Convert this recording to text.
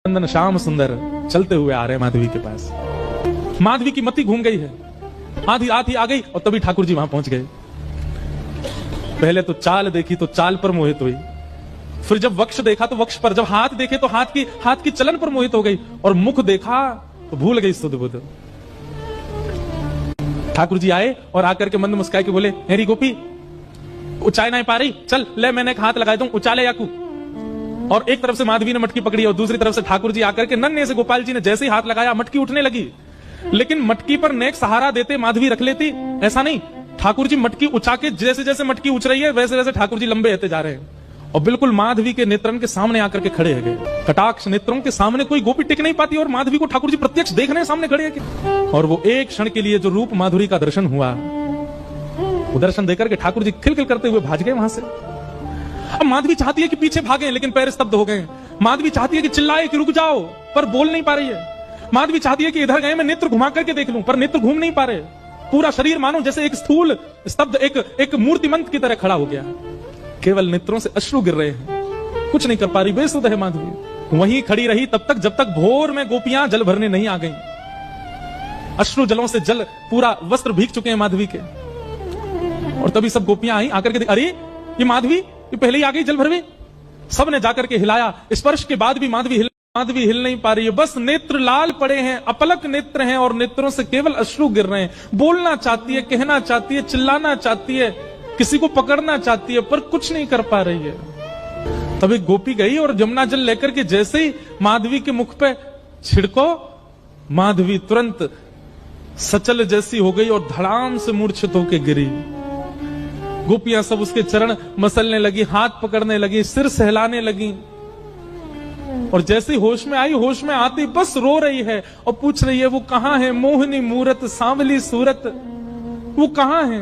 नंदन श्याम सुंदर चलते हुए आ रहे हैं माधवी के पास। माधवी की मति घूम गई है, आधी आधी आ गई और तभी ठाकुर जी वहां पहुंच गए। पहले तो चाल देखी तो चाल पर मोहित हुई, फिर जब वक्ष देखा तो वक्ष पर, जब हाथ देखे तो हाथ की चलन पर मोहित हो गई, और मुख देखा तो भूल गई सुध बुध। ठाकुर जी आए और आकर के मंद मुस्काए के बोले, हेरी गोपी उचाई नहीं पा रही, चल ले मैंने एक हाथ लगा दूं, उचाले याकू। और एक तरफ से माधवी ने मटकी पकड़ी और दूसरी तरफ से ठाकुर जी आकर के नन्हे से गोपाल जी ने जैसे ही हाथ लगाया मटकी उठने लगी। लेकिन मटकी पर नेक सहारा देते माधवी रख लेती, ऐसा नहीं। ठाकुर जी मटकी उछा के जैसे जैसे मटकी उछ रही है वैसे वैसे ठाकुर जी लंबे होते जा रहे हैं और बिल्कुल माधवी के नेत्रन के सामने आकर के खड़े हैं गए। कटाक्ष नेत्रों के सामने कोई गोपी टिक नहीं पाती और माधवी को ठाकुर जी प्रत्यक्ष देखने सामने खड़े हैं। और वो एक क्षण के लिए जो रूप माधुरी का दर्शन हुआ, वो दर्शन देकर के ठाकुर जी खिलखिल करते हुए भाग गए वहां से। अब माधवी चाहती है कि पीछे भागे, लेकिन पैर स्तब्ध हो गए। माधवी चाहती है कि चिल्लाए कि रुक जाओ, पर बोल नहीं पा रही है। माधवी चाहती है कि इधर गए मैं नेत्र घुमा करके देख लूं, पर नेत्र घूम नहीं पा रहे। पूरा शरीर मानो जैसे एक स्थूल स्तब्ध एक मूर्तिमंत की तरह खड़ा हो गया। केवल नेत्रों से अश्रु गिर रहे हैं, कुछ नहीं कर पा रही, बेसुध है माधवी। वहीं खड़ी रही तब तक जब तक भोर में गोपियां जल भरने नहीं आ गईं। अश्रु जलों से जल पूरा वस्त्र भीग चुके हैं माधवी के। और तभी सब गोपियां आई, आकर के अरे ये माधवी, ये पहले ही आ गई जल भरवे। सब ने जाकर के हिलाया, स्पर्श के बाद भी माधवी हिल नहीं पा रही है। बस नेत्र लाल पड़े हैं, अपलक नेत्र हैं और नेत्रों से केवल अश्रु गिर रहे हैं। बोलना चाहती है, कहना चाहती है, चिल्लाना चाहती है, किसी को पकड़ना चाहती है, पर कुछ नहीं कर पा रही है। तभी गोपी गई और जमुना जल लेकर के जैसे ही माधवी के मुख पे छिड़को, माधवी तुरंत सचल जैसी हो गई और धड़ाम से मूर्छित होकर गिरी। गोपियां सब उसके चरण मसलने लगी, हाथ पकड़ने लगी, सिर सहलाने लगी। और जैसे होश में आई, होश में आती बस रो रही है और पूछ रही है वो कहां है, मोहिनी मूरत सांवली सूरत, वो कहां है।